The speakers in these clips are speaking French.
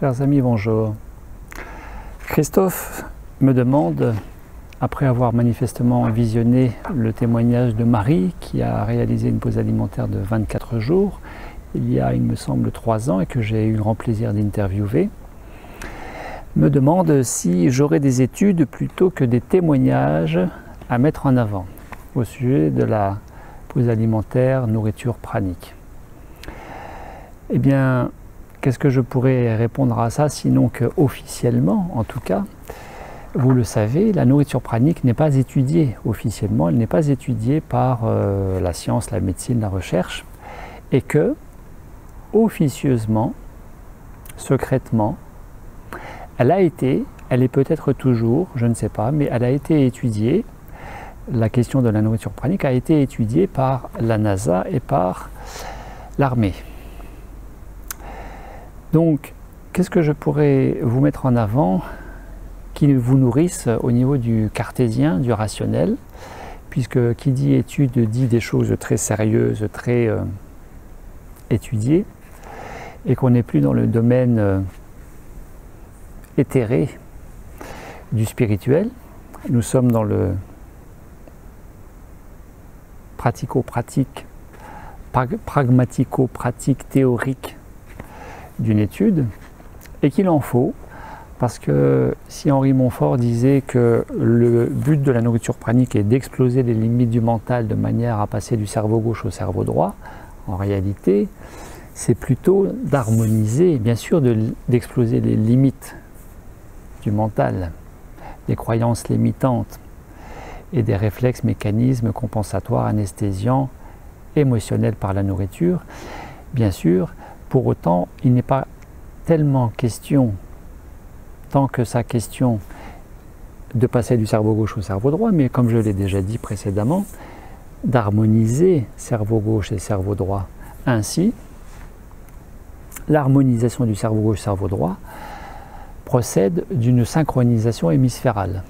Chers amis, bonjour. Christophe me demande, après avoir manifestement visionné le témoignage de Marie, qui a réalisé une pause alimentaire de 24 jours, il y a, il me semble, 3 ans, et que j'ai eu le grand plaisir d'interviewer, me demande si j'aurais des études plutôt que des témoignages à mettre en avant au sujet de la pause alimentaire nourriture pranique. Eh bien, qu'est-ce que je pourrais répondre à ça, sinon qu'officiellement, en tout cas, vous le savez, la nourriture pranique n'est pas étudiée officiellement, elle n'est pas étudiée par la science, la médecine, la recherche, et que, officieusement, secrètement, elle est peut-être toujours, je ne sais pas, mais elle a été étudiée, la question de la nourriture pranique a été étudiée par la NASA et par l'armée. Donc, qu'est-ce que je pourrais vous mettre en avant qui vous nourrisse au niveau du cartésien, du rationnel, puisque qui dit étude dit des choses très sérieuses, très étudiées, et qu'on n'est plus dans le domaine éthéré du spirituel. Nous sommes dans le pratico-pratique, pragmatico-pratique théorique d'une étude, et qu'il en faut, parce que si Henri Montfort disait que le but de la nourriture pranique est d'exploser les limites du mental de manière à passer du cerveau gauche au cerveau droit, en réalité, c'est plutôt d'harmoniser, bien sûr d'exploser les limites du mental, des croyances limitantes et des réflexes, mécanismes compensatoires, anesthésiants, émotionnels par la nourriture, bien sûr. Pour autant, il n'est pas tellement question, tant que sa question, de passer du cerveau gauche au cerveau droit, mais comme je l'ai déjà dit précédemment, d'harmoniser cerveau gauche et cerveau droit. Ainsi, l'harmonisation du cerveau gauche-cerveau droit procède d'une synchronisation hémisphérale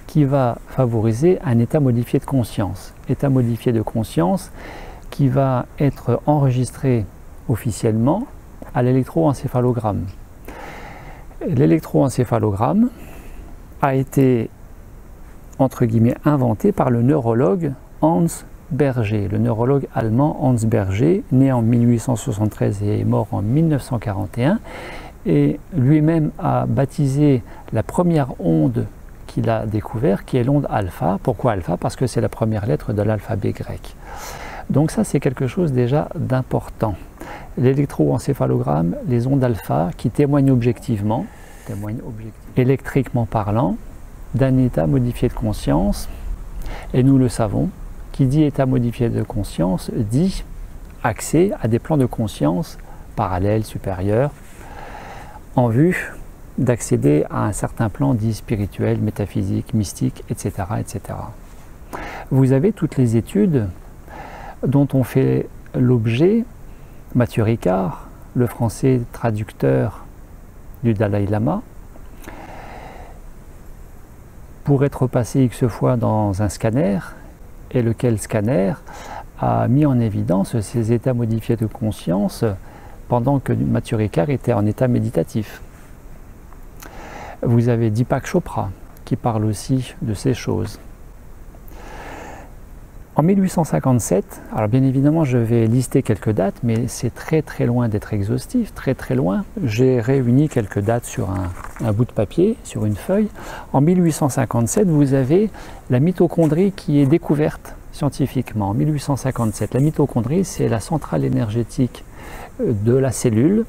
qui va favoriser un état modifié de conscience. État modifié de conscience qui va être enregistré officiellement à l'électroencéphalogramme. L'électroencéphalogramme a été, entre guillemets, inventé par le neurologue Hans Berger, le neurologue allemand Hans Berger, né en 1873 et mort en 1941, et lui-même a baptisé la première onde qu'il a découvert, qui est l'onde alpha. Pourquoi alpha? Parce que c'est la première lettre de l'alphabet grec. Donc ça, c'est quelque chose déjà d'important. L'électroencéphalogramme, les ondes alpha qui témoignent objectivement, électriquement parlant, d'un état modifié de conscience. Et nous le savons, qui dit état modifié de conscience dit accès à des plans de conscience parallèles, supérieurs, en vue d'accéder à un certain plan dit spirituel, métaphysique, mystique, etc., etc. Vous avez toutes les études dont on fait l'objet. Mathieu Ricard, le français traducteur du Dalai Lama, pour être passé X fois dans un scanner, et lequel scanner a mis en évidence ces états modifiés de conscience pendant que Mathieu Ricard était en état méditatif. Vous avez Deepak Chopra qui parle aussi de ces choses. En 1857, alors bien évidemment je vais lister quelques dates, mais c'est très loin d'être exhaustif, très loin. J'ai réuni quelques dates sur un bout de papier, sur une feuille. En 1857, vous avez la mitochondrie qui est découverte scientifiquement. En 1857, la mitochondrie, c'est la centrale énergétique de la cellule,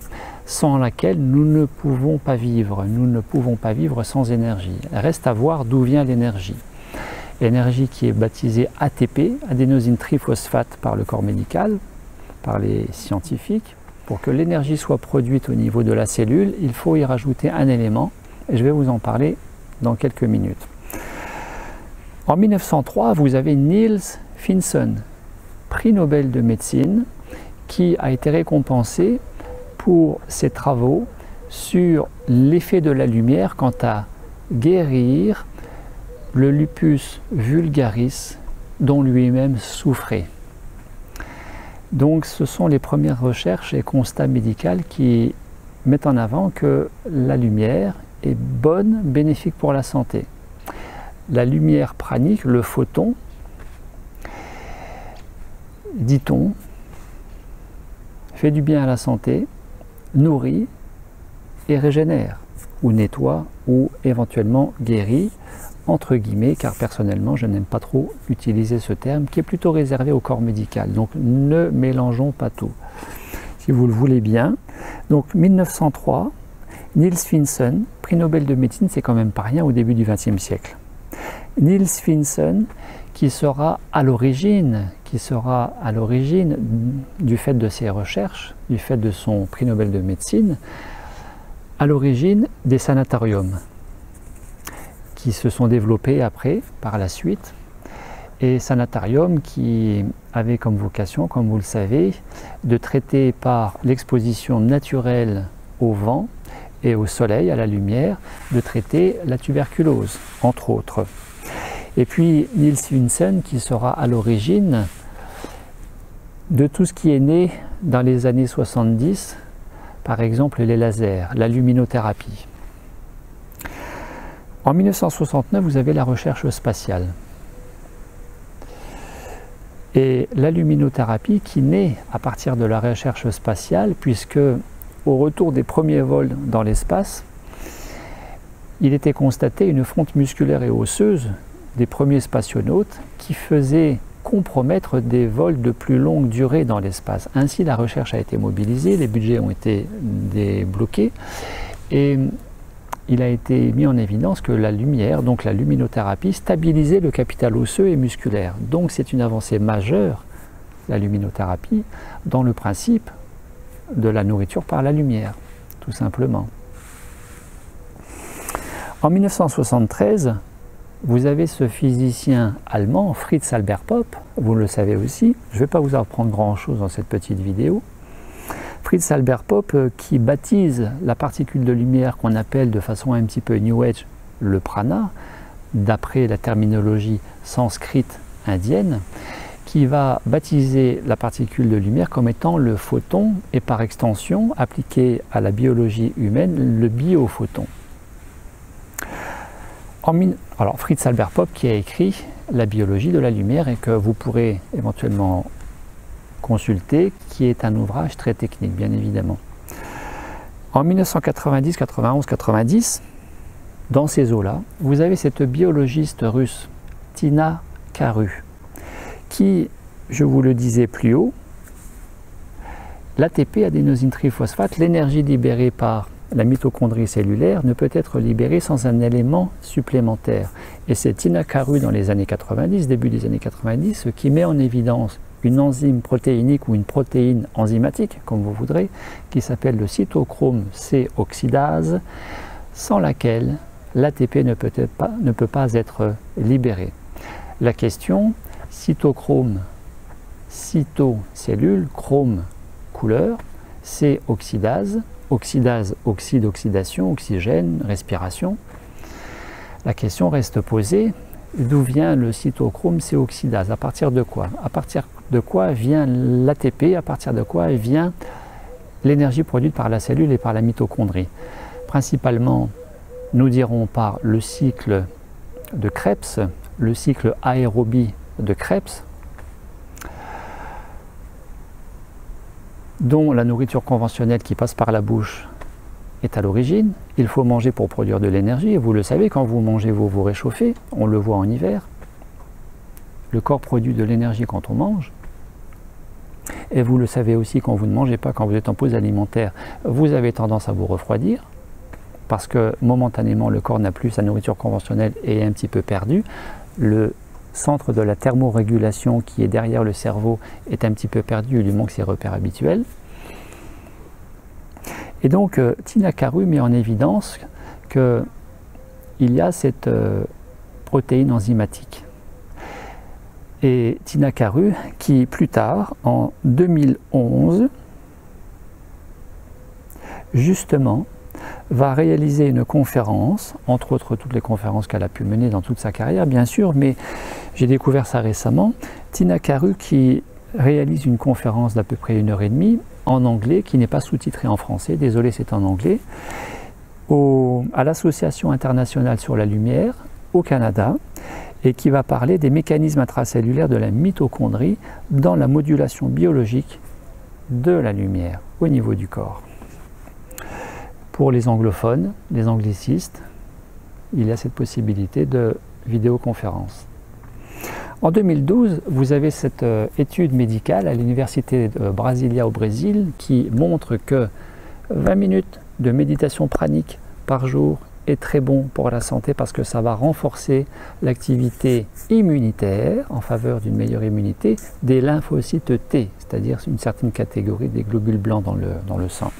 sans laquelle nous ne pouvons pas vivre. Nous ne pouvons pas vivre sans énergie. Reste à voir d'où vient l'énergie. Énergie qui est baptisée ATP, adénosine triphosphate par le corps médical, par les scientifiques. Pour que l'énergie soit produite au niveau de la cellule, il faut y rajouter un élément, et je vais vous en parler dans quelques minutes. En 1903, vous avez Niels Finson, prix Nobel de médecine, qui a été récompensé pour ses travaux sur l'effet de la lumière quant à guérir le lupus vulgaris dont lui-même souffrait. Donc ce sont les premières recherches et constats médicaux qui met en avant que la lumière est bonne, bénéfique pour la santé. La lumière pranique, le photon, dit-on, fait du bien à la santé, nourrit et régénère, ou nettoie, ou éventuellement guérit, entre guillemets, car personnellement je n'aime pas trop utiliser ce terme qui est plutôt réservé au corps médical. Donc ne mélangeons pas tout. Si vous le voulez bien. Donc 1903, Niels Finsen, prix Nobel de médecine, c'est quand même pas rien au début du XXe siècle. Niels Finsen qui sera à l'origine du fait de ses recherches, du fait de son prix Nobel de médecine, à l'origine des sanatoriums qui se sont développés après, par la suite, et sanatorium qui avait comme vocation, comme vous le savez, de traiter par l'exposition naturelle au vent et au soleil, à la lumière, de traiter la tuberculose, entre autres. Et puis Niels Finsen qui sera à l'origine de tout ce qui est né dans les années 70, par exemple les lasers, la luminothérapie. En 1969, vous avez la recherche spatiale. Et la luminothérapie qui naît à partir de la recherche spatiale, puisque au retour des premiers vols dans l'espace, il était constaté une fonte musculaire et osseuse des premiers spationautes qui faisait compromettre des vols de plus longue durée dans l'espace. Ainsi, la recherche a été mobilisée, les budgets ont été débloqués et il a été mis en évidence que la lumière, donc la luminothérapie, stabilisait le capital osseux et musculaire. Donc c'est une avancée majeure, la luminothérapie, dans le principe de la nourriture par la lumière, tout simplement. En 1973, vous avez ce physicien allemand, Fritz Albert Popp, vous le savez aussi, je ne vais pas vous apprendre grand-chose dans cette petite vidéo. Fritz Albert Popp qui baptise la particule de lumière qu'on appelle de façon un petit peu New Age le prana, d'après la terminologie sanscrite indienne, qui va baptiser la particule de lumière comme étant le photon et par extension, appliqué à la biologie humaine, le biophoton. Alors Fritz Albert Popp qui a écrit La biologie de la lumière et que vous pourrez éventuellement consulter, qui est un ouvrage très technique, bien évidemment. En 1990, 91, 90, dans ces eaux-là, vous avez cette biologiste russe, Tina Karu, qui, je vous le disais plus haut, l'ATP, adénosine triphosphate, l'énergie libérée par la mitochondrie cellulaire ne peut être libérée sans un élément supplémentaire. Et c'est Tina Karu dans les années 90, début des années 90, qui met en évidence une enzyme protéinique ou une protéine enzymatique, comme vous voudrez, qui s'appelle le cytochrome C oxydase, sans laquelle l'ATP ne peut pas être libéré. La question, cytochrome, cyto, cellule, chrome, couleur, C oxydase, oxydase, oxyde, oxydation, oxygène, respiration. La question reste posée, d'où vient le cytochrome C oxydase? À partir de quoi? À partir de quoi vient l'ATP? À partir de quoi vient l'énergie produite par la cellule et par la mitochondrie? Principalement, nous dirons par le cycle de Krebs, le cycle aérobie de Krebs, dont la nourriture conventionnelle qui passe par la bouche est à l'origine. Il faut manger pour produire de l'énergie, et vous le savez, quand vous mangez, vous vous réchauffez, on le voit en hiver. Le corps produit de l'énergie quand on mange, et vous le savez aussi quand vous ne mangez pas, quand vous êtes en pause alimentaire, vous avez tendance à vous refroidir, parce que momentanément le corps n'a plus sa nourriture conventionnelle et est un petit peu perdu. Le centre de la thermorégulation qui est derrière le cerveau est un petit peu perdu, il lui manque ses repères habituels. Et donc Tina Karu met en évidence qu'il y a cette protéine enzymatique. Et Tina Karu qui plus tard, en 2011, justement, va réaliser une conférence, entre autres toutes les conférences qu'elle a pu mener dans toute sa carrière, bien sûr, mais j'ai découvert ça récemment. Tina Karu qui réalise une conférence d'à peu près 1h30 en anglais, qui n'est pas sous-titrée en français, désolé c'est en anglais, à l'Association internationale sur la lumière au Canada, et qui va parler des mécanismes intracellulaires de la mitochondrie dans la modulation biologique de la lumière au niveau du corps. Pour les anglophones, les anglicistes, il y a cette possibilité de vidéoconférence. En 2012, vous avez cette étude médicale à l'université de Brasilia au Brésil qui montre que 20 minutes de méditation pranique par jour est très bon pour la santé parce que ça va renforcer l'activité immunitaire en faveur d'une meilleure immunité des lymphocytes T, c'est-à-dire une certaine catégorie des globules blancs dans le sang.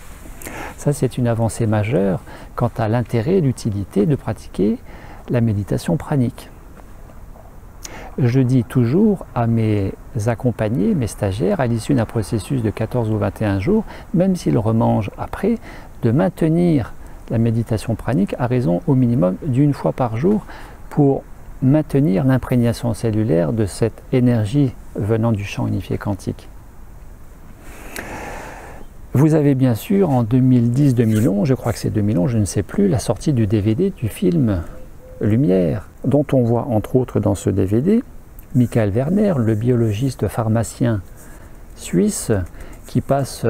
Ça, c'est une avancée majeure quant à l'intérêt et l'utilité de pratiquer la méditation pranique. Je dis toujours à mes accompagnés, mes stagiaires, à l'issue d'un processus de 14 ou 21 jours, même s'ils remangent après, de maintenir la méditation pranique à raison au minimum d'1 fois par jour pour maintenir l'imprégnation cellulaire de cette énergie venant du champ unifié quantique. Vous avez bien sûr en 2010-2011, je crois que c'est 2011, je ne sais plus, la sortie du DVD du film Lumière, dont on voit entre autres dans ce DVD Michael Werner, le biologiste pharmacien suisse qui passe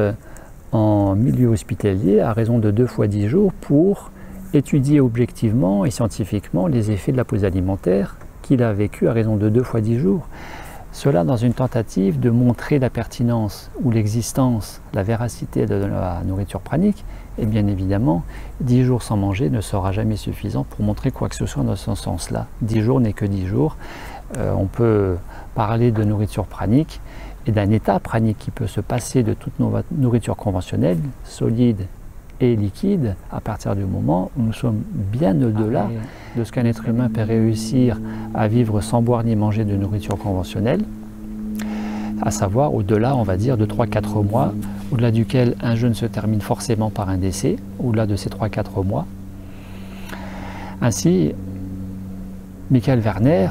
en milieu hospitalier à raison de 2 fois 10 jours pour étudier objectivement et scientifiquement les effets de la pause alimentaire qu'il a vécu à raison de 2 fois 10 jours. Cela dans une tentative de montrer la pertinence ou l'existence, la véracité de la nourriture pranique. Et bien évidemment, 10 jours sans manger ne sera jamais suffisant pour montrer quoi que ce soit dans ce sens-là. 10 jours n'est que 10 jours. On peut parler de nourriture pranique et d'un état pranique qui peut se passer de toute nourriture conventionnelle, solide et liquide, à partir du moment où nous sommes bien au-delà de ce qu'un être humain peut réussir à vivre sans boire ni manger de nourriture conventionnelle, à savoir au-delà, on va dire, de 3-4 mois, au-delà duquel un jeûne se termine forcément par un décès, au-delà de ces 3-4 mois. Ainsi, Michael Werner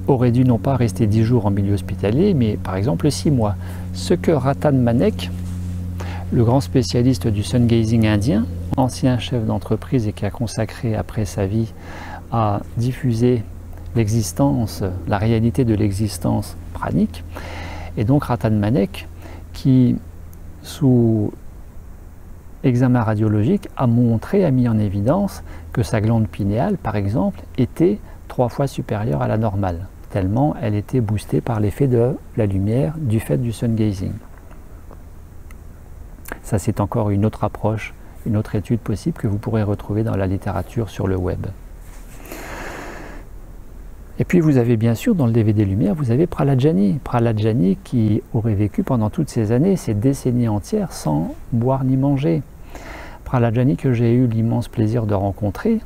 aurait dû non pas rester 10 jours en milieu hospitalier, mais par exemple 6 mois. Ce que Ratan Manek, le grand spécialiste du sun gazing indien, ancien chef d'entreprise et qui a consacré après sa vie à diffuser l'existence, la réalité de l'existence pranique, et donc Ratan Manek qui, sous examen radiologique, a montré, a mis en évidence que sa glande pinéale, par exemple, était 3 fois supérieure à la normale, tellement elle était boostée par l'effet de la lumière du fait du sun gazing. Ça, c'est encore une autre approche, une autre étude possible que vous pourrez retrouver dans la littérature sur le web. Et puis vous avez bien sûr dans le DVD Lumière, vous avez Prahlad-Jani. Prahlad-Jani qui aurait vécu pendant toutes ces années, ces décennies entières sans boire ni manger. Prahlad-Jani que j'ai eu l'immense plaisir de rencontrer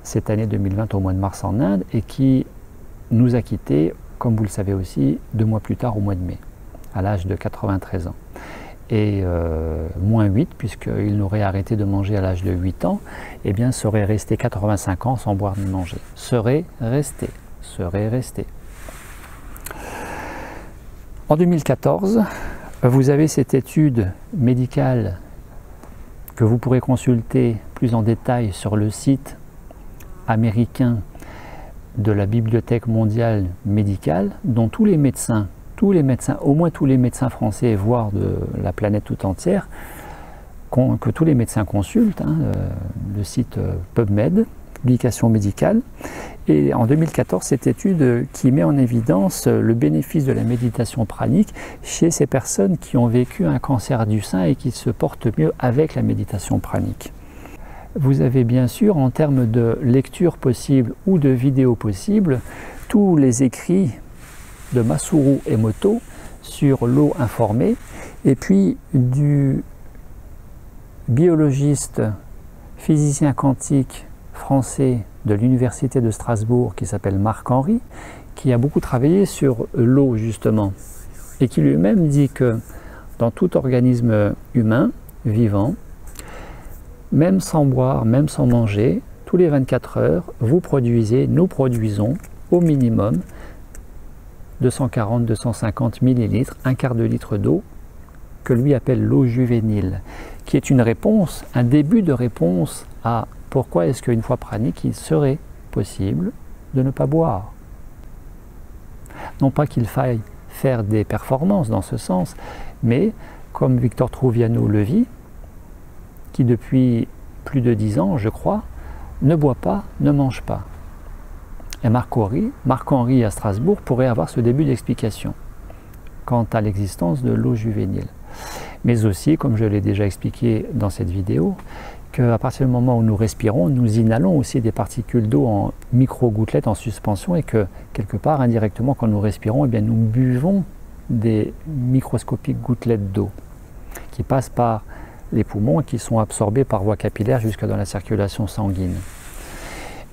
cette année 2020 au mois de mars en Inde et qui nous a quittés, comme vous le savez aussi, 2 mois plus tard au mois de mai, à l'âge de 93 ans. Et moins 8, puisqu'il n'aurait arrêté de manger à l'âge de 8 ans, eh bien serait resté 85 ans sans boire ni manger. Serait resté. En 2014, vous avez cette étude médicale que vous pourrez consulter plus en détail sur le site américain de la Bibliothèque mondiale médicale, dont tous les médecins, au moins tous les médecins français, voire de la planète tout entière, que tous les médecins consultent, le site PubMed, publication médicale. Et en 2014, cette étude qui met en évidence le bénéfice de la méditation pranique chez ces personnes qui ont vécu un cancer du sein et qui se portent mieux avec la méditation pranique. Vous avez bien sûr, en termes de lecture possible ou de vidéo possible, tous les écrits de Masaru Emoto sur l'eau informée, et puis du biologiste, physicien quantique français de l'université de Strasbourg qui s'appelle Marc Henry, qui a beaucoup travaillé sur l'eau justement, et qui lui-même dit que dans tout organisme humain, vivant, même sans boire, même sans manger, tous les 24 heures, nous produisons au minimum 240-250 millilitres, un quart de litre d'eau, que lui appelle l'eau juvénile, qui est une réponse, un début de réponse à pourquoi est-ce qu'une fois pranique, il serait possible de ne pas boire. Non pas qu'il faille faire des performances dans ce sens, mais comme Victor Trouviano le vit, qui depuis plus de 10 ans, je crois, ne boit pas, ne mange pas. Et Marc-Henri à Strasbourg pourrait avoir ce début d'explication quant à l'existence de l'eau juvénile. Mais aussi, comme je l'ai déjà expliqué dans cette vidéo, qu'à partir du moment où nous respirons, nous inhalons aussi des particules d'eau en micro-gouttelettes en suspension et que quelque part, indirectement, quand nous respirons, eh bien, nous buvons des microscopiques gouttelettes d'eau qui passent par les poumons et qui sont absorbées par voie capillaire jusque dans la circulation sanguine,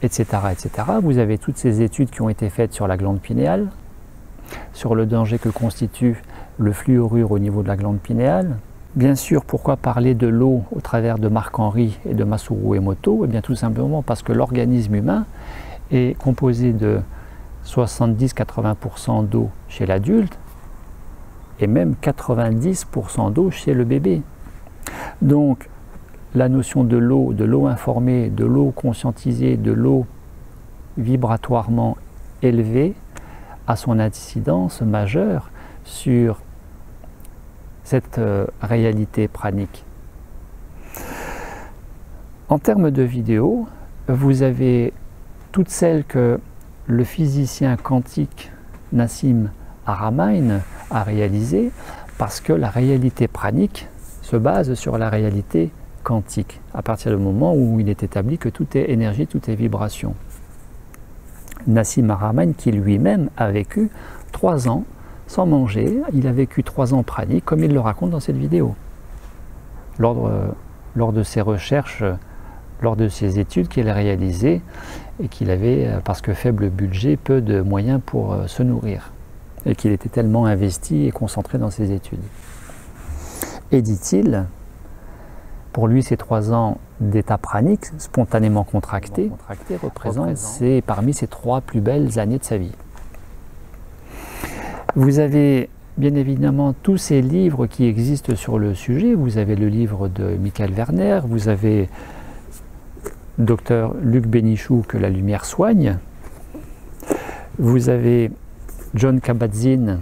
etc., etc. Vous avez toutes ces études qui ont été faites sur la glande pinéale, sur le danger que constitue le fluorure au niveau de la glande pinéale. Bien sûr, pourquoi parler de l'eau au travers de Marc-Henri et de Masaru Emoto? Eh bien tout simplement parce que l'organisme humain est composé de 70-80% d'eau chez l'adulte et même 90% d'eau chez le bébé. Donc la notion de l'eau informée, de l'eau conscientisée, de l'eau vibratoirement élevée a son incidence majeure sur cette réalité pranique. En termes de vidéos, vous avez toutes celles que le physicien quantique Nassim Haramein a réalisées, parce que la réalité pranique se base sur la réalité quantique, à partir du moment où il est établi que tout est énergie, tout est vibration. Nassim Haramein, qui lui-même a vécu 3 ans sans manger, il a vécu 3 ans pranique, comme il le raconte dans cette vidéo. Lors de ses recherches, lors de ses études qu'il a réalisées, et qu'il avait, parce que faible budget, peu de moyens pour se nourrir, et qu'il était tellement investi et concentré dans ses études. Et dit-il, pour lui, ces 3 ans d'état pranique, spontanément contracté, représentent parmi ses 3 plus belles années de sa vie. Vous avez bien évidemment tous ces livres qui existent sur le sujet. Vous avez le livre de Michael Werner, vous avez Dr Luc Bénichou, Que la lumière soigne. Vous avez Jon Kabat-Zinn,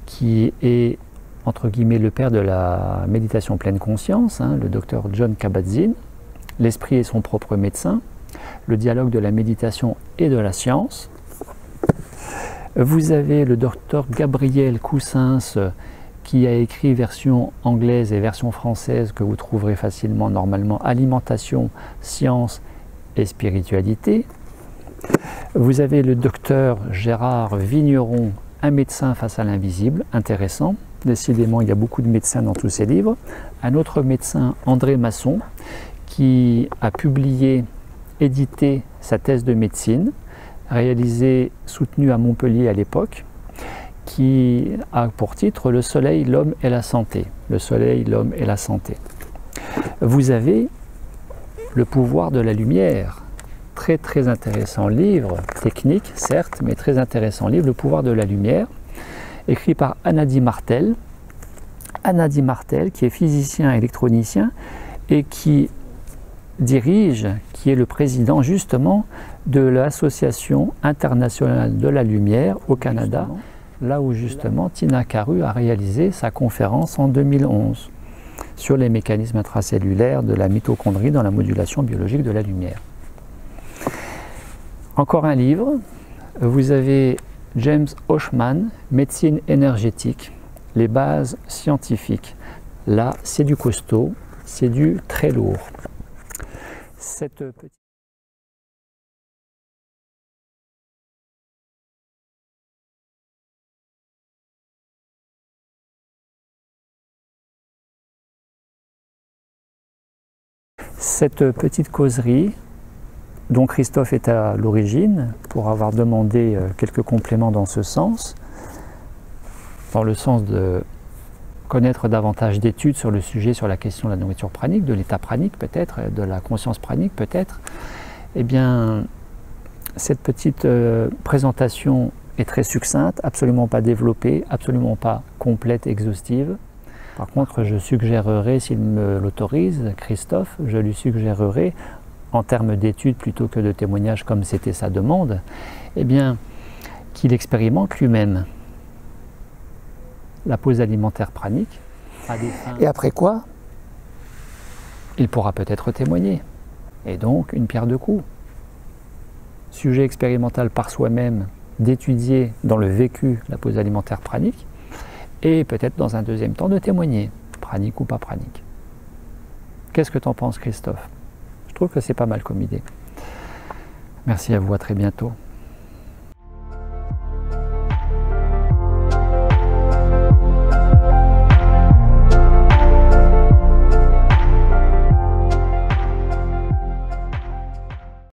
qui est entre guillemets le père de la méditation pleine conscience, le docteur Jon Kabat-Zinn, L'esprit est son propre médecin, le dialogue de la méditation et de la science. Vous avez le docteur Gabriel Coussins qui a écrit version anglaise et version française que vous trouverez facilement normalement, Alimentation, science et spiritualité. Vous avez le docteur Gérard Vigneron, Un médecin face à l'invisible, intéressant. Décidément, il y a beaucoup de médecins dans tous ces livres. Un autre médecin, André Masson, qui a publié, édité sa thèse de médecine, réalisée, soutenue à Montpellier à l'époque, qui a pour titre « Le soleil, l'homme et la santé ». Le soleil, l'homme et la santé. Vous avez Le pouvoir de la lumière, très très intéressant livre, technique certes, mais très intéressant livre, Le pouvoir de la lumière, écrit par Anadi Martel. Anadi Martel, qui est physicien électronicien et qui dirige, qui est le président justement de l'Association internationale de la lumière au Canada, là où justement Tina Caru a réalisé sa conférence en 2011 sur les mécanismes intracellulaires de la mitochondrie dans la modulation biologique de la lumière. Encore un livre, vous avez James Oschman, Médecine énergétique, les bases scientifiques. Là, c'est du costaud, c'est du très lourd. Cette petite causerie dont Christophe est à l'origine, pour avoir demandé quelques compléments dans ce sens, dans le sens de connaître davantage d'études sur le sujet, sur la question de la nourriture pranique, de l'état pranique peut-être, de la conscience pranique peut-être, eh bien, cette petite présentation est très succincte, absolument pas développée, absolument pas complète, exhaustive. Par contre, je suggérerais, s'il me l'autorise, Christophe, je lui suggérerais, en termes d'études plutôt que de témoignages comme c'était sa demande, eh bien, qu'il expérimente lui-même la pause alimentaire pranique. Et après quoi, il pourra peut-être témoigner. Et donc, une pierre deux coups. Sujet expérimental par soi-même, d'étudier dans le vécu la pause alimentaire pranique, et peut-être dans un deuxième temps de témoigner, pranique ou pas pranique. Qu'est-ce que tu en penses, Christophe? Je trouve que c'est pas mal comme idée. Merci à vous, à très bientôt.